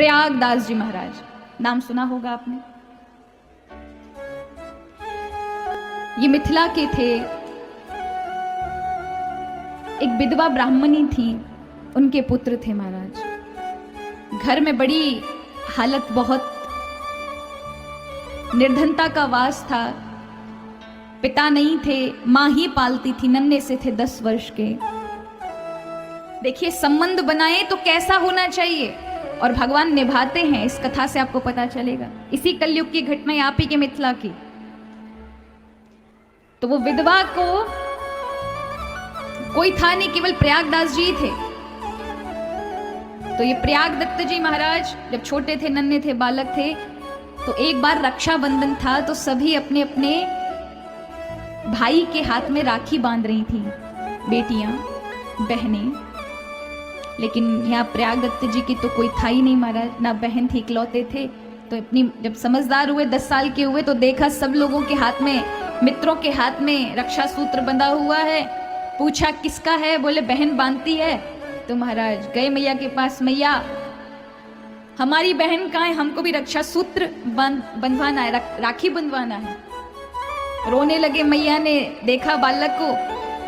प्रयागदास जी महाराज, नाम सुना होगा आपने। ये मिथिला के थे। एक विधवा ब्राह्मणी थी, उनके पुत्र थे महाराज। घर में बड़ी हालत, बहुत निर्धनता का वास था। पिता नहीं थे, मां ही पालती थी। नन्हे से थे 10 वर्ष के। देखिए, संबंध बनाए तो कैसा होना चाहिए और भगवान निभाते हैं। इस कथा से आपको पता चलेगा। इसी कलयुग की घटना आप ही के मिथिला की। तो वो विधवा को कोई था नहीं, केवल प्रयागदास जी थे। तो ये प्रयागदत्त जी महाराज जब छोटे थे, नन्हे थे, बालक थे, तो एक बार रक्षाबंधन था, तो सभी अपने अपने भाई के हाथ में राखी बांध रही थी, बेटियां, बहनें। लेकिन यहाँ प्रयागदत्त जी की तो कोई था ही नहीं महाराज, ना बहन थी, इकलौते थे। तो अपनी जब समझदार हुए, 10 साल के हुए, तो देखा सब लोगों के हाथ में, मित्रों के हाथ में रक्षा सूत्र बंधा हुआ है। पूछा किसका है? बोले बहन बांधती है। तो महाराज गए मैया के पास, मैया हमारी बहन कहाँ है? हमको भी रक्षा सूत्र बंधवाना है, राखी बंधवाना है। रोने लगे। मैया ने देखा बालक को,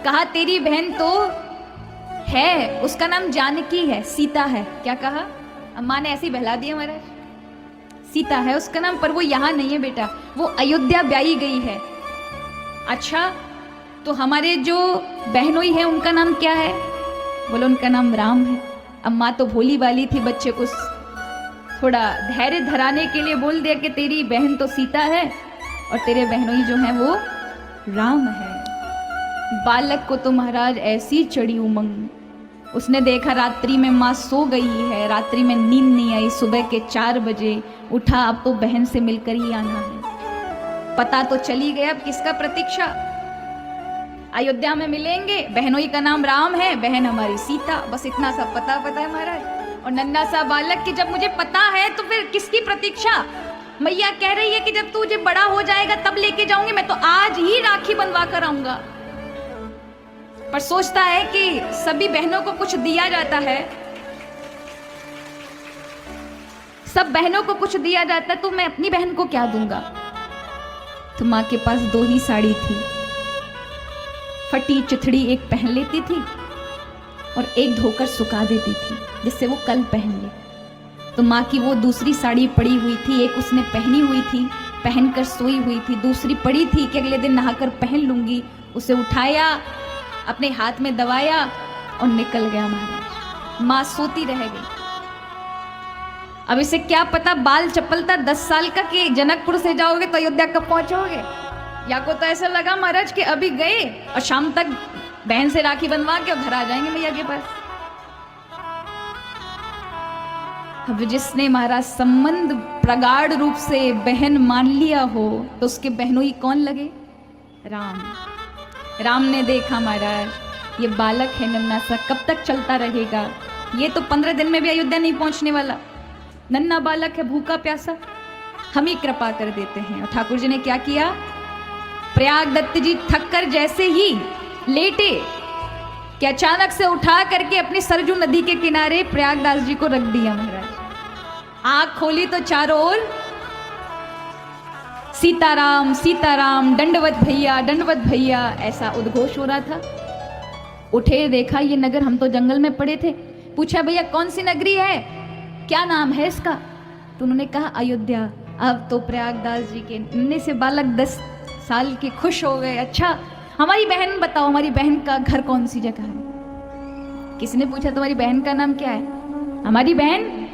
कहा तेरी बहन तो है, उसका नाम जानकी है, सीता है। क्या कहा? अम्मा ने ऐसे ही बहला दिया महाराज। सीता है उसका नाम, पर वो यहाँ नहीं है बेटा, वो अयोध्या ब्याई गई है। अच्छा, तो हमारे जो बहनोई है उनका नाम क्या है? बोलो उनका नाम राम है। अम्मा तो भोली वाली थी, बच्चे को थोड़ा धैर्य धराने के लिए बोल दिया कि तेरी बहन तो सीता है और तेरे बहनोई जो है वो राम है। बालक को तो महाराज ऐसी चढ़ी उमंग, उसने देखा रात्रि में माँ सो गई है, रात्रि में नींद नहीं आई, सुबह के 4 बजे उठा, अब तो बहन से मिलकर ही आना है। पता तो चली गया, अब किसका प्रतीक्षा? अयोध्या में मिलेंगे, बहनोई का नाम राम है, बहन हमारी सीता, बस इतना सा पता है महाराज। और नन्हा सा बालक कि जब मुझे पता है तो फिर किसकी प्रतीक्षा? मैया कह रही है कि जब तू मुझे बड़ा हो जाएगा तब लेके जाऊंगी, मैं तो आज ही राखी बनवा कर आऊंगा। पर सोचता है कि सभी बहनों को कुछ दिया जाता है, सब बहनों को कुछ दिया जाता है, तो मैं अपनी बहन को क्या दूंगा? तो माँ के पास 2 ही साड़ी थी। फटी चिथड़ी एक पहन लेती थी और एक धोकर सुखा देती थी, जिससे वो कल पहन ले। तो माँ की वो दूसरी साड़ी पड़ी हुई थी, एक उसने पहनी हुई थी, पहनकर सोई हुई थी, दूसरी पड़ी थी कि अगले दिन नहाकर पहन लूंगी। उसे उठाया, अपने हाथ में दबाया और निकल गया महाराज। माँ सोती रह गई। अब इसे क्या पता, बाल चपलता 10 साल का, कि जनकपुर से जाओगे तो अयोध्या कब पहुंचोगे। या को तो ऐसा लगा महाराज कि अभी गए और शाम तक बहन से राखी बनवा के और घर आ जाएंगे मैया के पास। अब जिसने महाराज संबंध प्रगाढ़ रूप से बहन मान लिया हो, तो उसके बहनोई कौन लगे? राम। राम ने देखा महाराज ये बालक है नन्हा सा, कब तक चलता रहेगा? ये तो 15 दिन में भी अयोध्या नहीं पहुंचने वाला। नन्हा बालक है, भूखा प्यासा, हम ही कृपा कर देते हैं। और ठाकुर जी ने क्या किया? प्रयागदत्त जी थक कर जैसे ही लेटे कि अचानक से उठा करके अपनी सरजू नदी के किनारे प्रयागदास जी को रख दिया महाराज। आंख खोली तो चारों ओर सीताराम सीताराम, दंडवत भैया, ऐसा उद्घोष हो रहा था। उठे, देखा ये नगर, हम तो जंगल में पड़े थे। पूछा भैया कौन सी नगरी है, क्या नाम है इसका? तो उन्होंने कहा अयोध्या। अब तो प्रयागदास जी के नन्हे से बालक 10 साल के खुश हो गए। अच्छा, हमारी बहन बताओ, हमारी बहन का घर कौन सी जगह है? किसी ने पूछा तुम्हारी बहन का नाम क्या है? हमारी बहन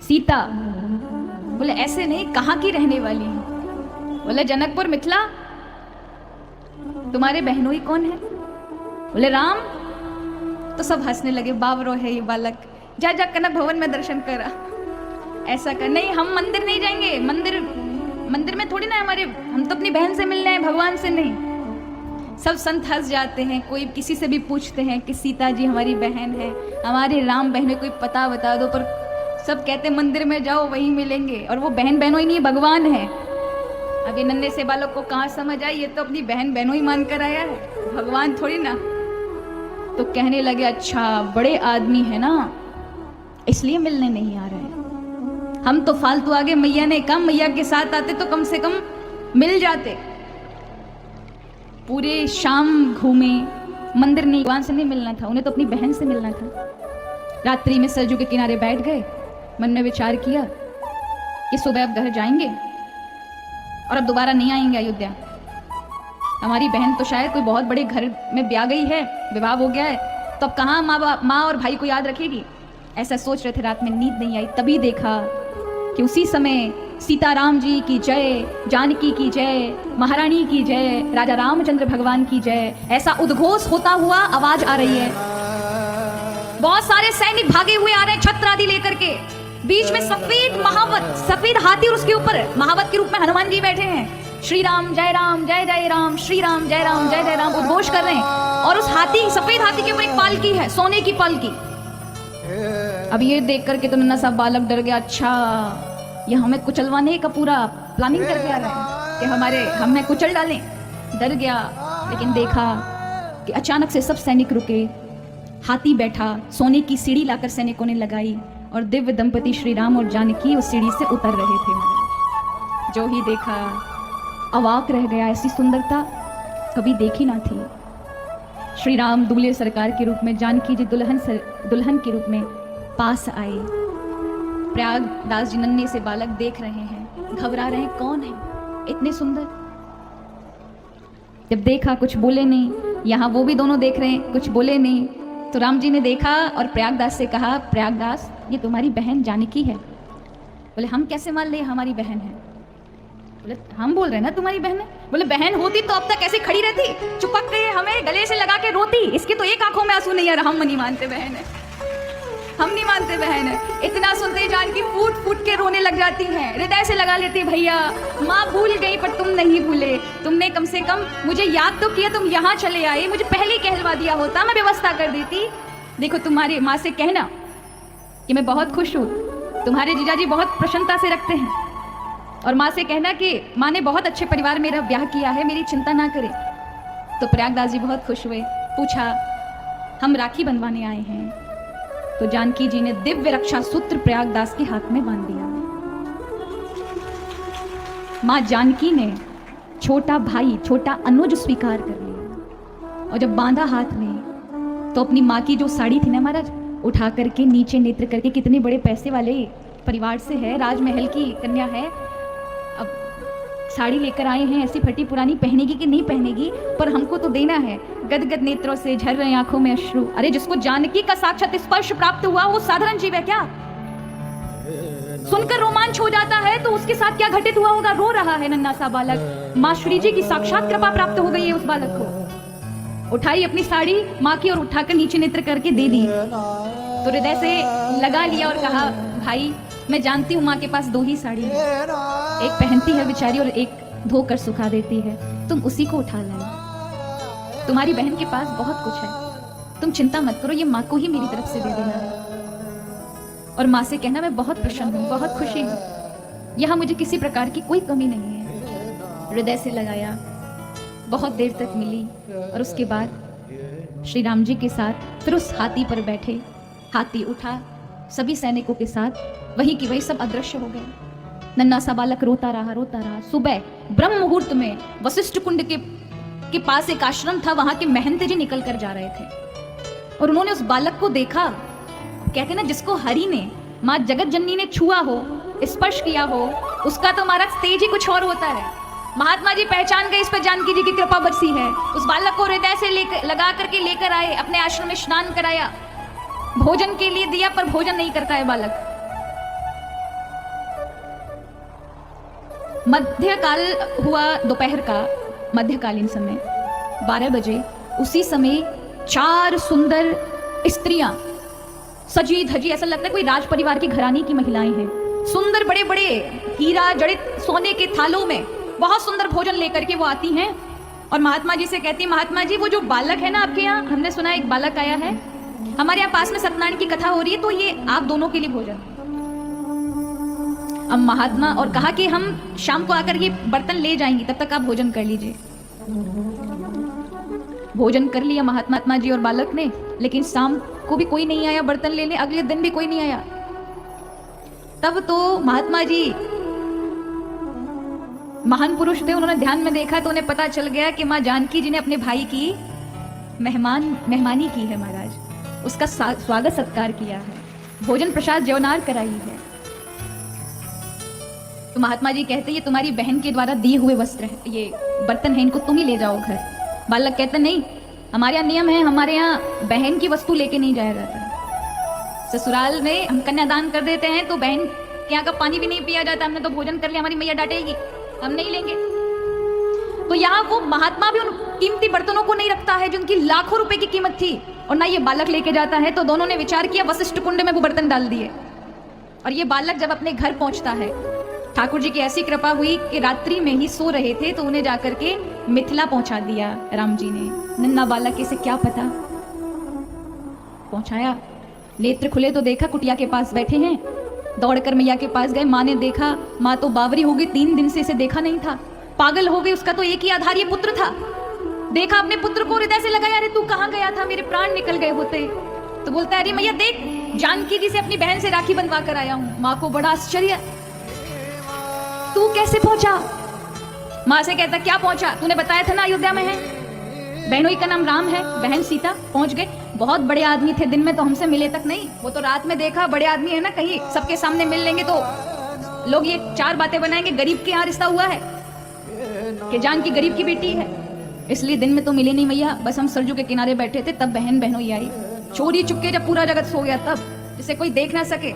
सीता। बोले ऐसे नहीं, कहाँ की रहने वाली है? बोले जनकपुर मिथिला। तुम्हारे बहनोई कौन है? बोले राम। तो सब हंसने लगे, बावरो है ये बालक, जा कनक भवन में दर्शन करा। ऐसा कर, नहीं हम मंदिर नहीं जाएंगे, मंदिर में थोड़ी ना हमारे, हम तो अपनी बहन से मिलने हैं, भगवान से नहीं। सब संत हंस जाते हैं। कोई किसी से भी पूछते हैं कि सीता जी हमारी बहन है, हमारे राम बहन है, कोई पता बता दो। पर सब कहते मंदिर में जाओ वहीं मिलेंगे, और वो बहन बहनों ही नहीं, भगवान है। अब ये नन्हे से बालक को कहाँ समझ आई, ये तो अपनी बहन बहनों ही मान कर आया है, भगवान थोड़ी ना। तो कहने लगे अच्छा बड़े आदमी है ना, इसलिए मिलने नहीं आ रहे। हम तो फालतू आगे, मैया ने कम, मैया के साथ आते तो कम से कम मिल जाते। पूरे शाम घूमे, मंदिर नहीं, भगवान से नहीं मिलना था, उन्हें तो अपनी बहन से मिलना था। रात्रि में सरजू के किनारे बैठ गए, मन में विचार किया कि सुबह अब घर जाएंगे और अब दोबारा नहीं आएंगे अयोध्या। हमारी बहन तो शायद कोई बहुत बड़े घर में ब्याह गई है, विवाह हो गया है, तो अब कहाँ माँ और भाई को याद रखेगी। ऐसा सोच रहे थे, रात में नींद नहीं आई। तभी देखा कि उसी समय सीताराम जी की जय, जानकी की जय, महारानी की जय, राजा रामचंद्र भगवान की जय, ऐसा उद्घोष होता हुआ आवाज आ रही है। बहुत सारे सैनिक भागे हुए आ रहे हैं छत्र आदि लेकर के। बीच में सफेद महावत, सफेद हाथी और उसके ऊपर महावत के रूप में हनुमान जी बैठे हैं। श्री राम जय राम, श्री राम जय राम उद्घोष कर रहे हैं। और उस हाथी, सफेद हाथी के ऊपर एक पालकी है, सोने की पालकी। अब ये देख करके तो नन्हा सा बालक डर गया। अच्छा, ये हमें कुचलवाने का पूरा प्लानिंग करके आ रहा है कि हमें कुचल डालें। डर गया, लेकिन देखा कि अचानक से सब सैनिक रुके, हाथी बैठा, सोने की सीढ़ी लाकर सैनिकों ने लगाई और दिव्य दंपति श्री राम और जानकी उस सीढ़ी से उतर रहे थे। जो ही देखा अवाक रह गया, ऐसी सुंदरता कभी देखी ना थी। श्री राम दूल्हे सरकार के रूप में, जानकी जी दुल्हन के रूप में पास आए। प्रयागदास जी नन्हे से बालक देख रहे हैं, घबरा रहे हैं, कौन है इतने सुंदर। जब देखा कुछ बोले नहीं, यहाँ वो भी दोनों देख रहे हैं, कुछ बोले नहीं। तो राम जी ने देखा और प्रयागदास से कहा, प्रयागदास ये तुम्हारी बहन जानकी है। बोले हम कैसे मान ले हमारी बहन है। बोले हम बोल रहे हैं ना तुम्हारी बहन है। बोले बहन होती तो अब तक ऐसे खड़ी रहती, चुपक के हमें गले से लगा के रोती। इसकी तो एक आंखों में आंसू नहीं आ रहा। हम नहीं मानते बहन है, हम नहीं मानते बहन है। इतना सुनते जानकी फूट फूट के रोने लग जाती हैं, हृदय से लगा लेती, भैया माँ भूल गई पर तुम नहीं भूले। तुमने कम से कम मुझे याद तो किया, तुम यहाँ चले आए, मुझे पहले कहलवा दिया होता, मैं व्यवस्था कर देती। देखो तुम्हारी माँ से कहना कि मैं बहुत खुश हूँ, तुम्हारे जीजाजी बहुत प्रसन्नता से रखते हैं। और माँ से कहना कि माँ ने बहुत अच्छे परिवार मेरा ब्याह किया है, मेरी चिंता ना करे। तो प्रयागदास जी बहुत खुश हुए। पूछा हम राखी बंधवाने आए हैं। तो जानकी जी ने दिव्य रक्षा सूत्र प्रयागदास के हाथ में बांध दिया। माँ जानकी ने छोटा भाई, छोटा अनुज स्वीकार कर लिया। और जब बांधा हाथ में, तो अपनी माँ की जो साड़ी थी ना महाराज, उठा करके नीचे नेत्र करके, कितने बड़े पैसे वाले परिवार से है, राजमहल की कन्या है, अब साड़ी लेकर आए हैं, ऐसी फटी पुरानी, पहनेगी कि नहीं पहनेगी, पर हमको तो देना है। गदगद नेत्रों से झर रहे आंखों में अश्रु। अरे जिसको जानकी का साक्षात स्पर्श प्राप्त हुआ वो साधारण जीव है क्या? सुनकर रोमांच हो जाता है तो उसके साथ क्या घटित हुआ होगा? रो रहा है नन्हा सा बालक। माँ श्री जी की साक्षात कृपा प्राप्त हो गई है उस बालक को। उठाई अपनी साड़ी माँ की और उठाकर नीचे नेत्र करके दे दी। तो हृदय से लगा लिया और कहा, भाई मैं जानती हूँ माँ के पास दो ही साड़ी है, एक पहनती है बेचारी और एक धोकर सुखा देती है, तुम उसी को उठा लाए। तुम्हारी बहन के पास बहुत कुछ है, तुम चिंता मत करो, ये माँ को ही मेरी तरफ से दे देना। और माँ से कहना मैं बहुत प्रसन्न हूँ, बहुत खुशी हूँ, यहाँ मुझे किसी प्रकार की कोई कमी नहीं है। हृदय से लगाया, बहुत देर तक मिली और उसके बाद श्री राम जी के साथ फिर उस हाथी पर बैठे। हाथी उठा, सभी सैनिकों के साथ वही की वही सब अदृश्य हो गए। नन्हा सा बालक रोता रहा। सुबह ब्रह्म मुहूर्त में वशिष्ठ कुंड के पास एक आश्रम था, वहां के महंत जी निकल कर जा रहे थे और उन्होंने उस बालक को देखा। कहते ना जिसको हरि ने, माँ जगत जननी ने छुआ हो, स्पर्श किया हो, उसका तो महाराज तेज ही कुछ और होता है। महात्मा जी पहचान गए, इस पर जानकी जी की कृपा बरसी है। उस बालक को हृदय से लगा करके लेकर आए, अपने आश्रम में स्नान कराया, भोजन के लिए दिया, पर भोजन नहीं करता है बालक। मध्यकाल हुआ, दोपहर का मध्यकालीन समय 12 बजे। उसी समय 4 सुंदर स्त्रियां सजी धजी, ऐसा लगता है कोई राज परिवार की घरानी की महिलाएं हैं, सुंदर बड़े बड़े हीरा जड़ित सोने के थालों में बहुत सुंदर भोजन लेकर के वो आती हैं और महात्मा जी से कहती, महात्मा जी वो जो बालक है ना आपके यहाँ, हमने सुना एक बालक आया है, हमारे यहाँ पास में सत्यनारायण की कथा हो रही है, तो ये आप दोनों के लिए भोजन। अब महात्मा, और कहा कि हम शाम को आकर ये बर्तन ले जाएंगे, तब तक आप भोजन कर लीजिए। भोजन कर लिया महात्मा जी और बालक ने, लेकिन शाम को भी कोई नहीं आया बर्तन लेने, अगले दिन भी कोई नहीं आया। तब तो महात्मा जी महान पुरुष थे, उन्होंने ध्यान में देखा तो उन्हें पता चल गया कि माँ जानकी जी ने अपने भाई की मेहमानी की है महाराज, उसका स्वागत सत्कार किया है, भोजन प्रसाद जवनार कराई है। तो महात्मा जी कहते ये तुम्हारी बहन के द्वारा दिए हुए वस्त्र है, ये बर्तन है, इनको तुम ही ले जाओ घर। बालक कहते नहीं, हमारे यहाँ नियम है, हमारे यहाँ बहन की वस्तु लेके नहीं जाया जाता। ससुराल में हम कन्यादान कर देते हैं तो बहन के यहाँ का पानी भी नहीं पिया जाता, हमने तो भोजन कर लिया, हमारी मैया डांटेगी, हम नहीं लेंगे। तो यहाँ वो महात्मा भी उन कीमती बर्तनों को नहीं रखता है जिनकी लाखों रुपए की कीमत थी, और ना ये बालक लेके जाता है। तो दोनों ने विचार किया, वशिष्ठ कुंड में वो बर्तन डाल दिए। और ये बालक जब अपने घर पहुंचता है, ठाकुर जी की ऐसी कृपा हुई कि रात्रि में ही सो रहे थे तो उन्हें जाकर के मिथिला पहुंचा दिया राम जी ने। नन्ना बालक इसे क्या पता, पहुंचाया, नेत्र खुले तो देखा कुटिया के पास बैठे हैं, दौड़कर मैया के पास गए। माँ ने देखा, माँ तो बावरी हो गई, 3 दिन से इसे देखा नहीं था, पागल हो गई, उसका तो एक ही आधार ये पुत्र था। देखा अपने पुत्र को हृदय से लगाया, अरे तू कहाँ गया था, मेरे प्राण निकल गए होते। तो बोलता है, अरे मैया देख, जानकी जी से अपनी बहन से राखी बंधवा कर आया हूं। माँ को बड़ा आश्चर्य, तू कैसे पहुंचा? माँ से कहता, क्या पहुंचा, तूने बताया था ना अयोध्या में है, बहनोई का नाम राम है, बहन सीता। पहुंच गए, बहुत बड़े आदमी थे, दिन में तो हमसे मिले तक नहीं, वो तो रात में देखा, बड़े आदमी है ना, कहीं सबके सामने मिल लेंगे तो लोग ये 4 बातें बनाएंगे, गरीब के यहाँ रिश्ता हुआ है कि जानकी गरीब की बेटी है, इसलिए दिन में तो मिले नहीं मैया, बस हम सरजू के किनारे बैठे थे, तब बहन बहनोई आई, चोरी चुपके, जब पूरा जगत सो गया तब, जिसे कोई देख ना सके।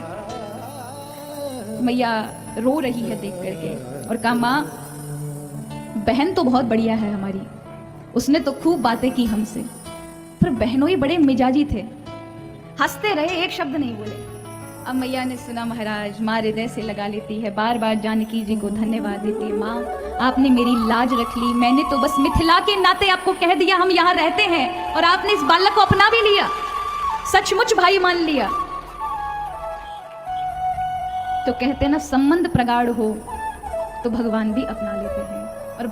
मैया रो रही है देख करके और कहा, माँ बहन तो बहुत बढ़िया है हमारी, उसने तो खूब बातें की हमसे, पर बहनोई बड़े मिजाजी थे, हंसते रहे, एक शब्द नहीं बोले। अब मैया ने सुना, महाराज माँ हृदय से लगा लेती है, बार बार जानकी जी को धन्यवाद देती है, माँ आपने मेरी लाज रख ली, मैंने तो बस मिथिला के नाते आपको कह दिया हम यहाँ रहते हैं, और आपने इस बालक को अपना भी लिया, सचमुच भाई मान लिया। तो कहते ना, संबंध प्रगाढ़ हो तो भगवान भी अपना लेते हैं। और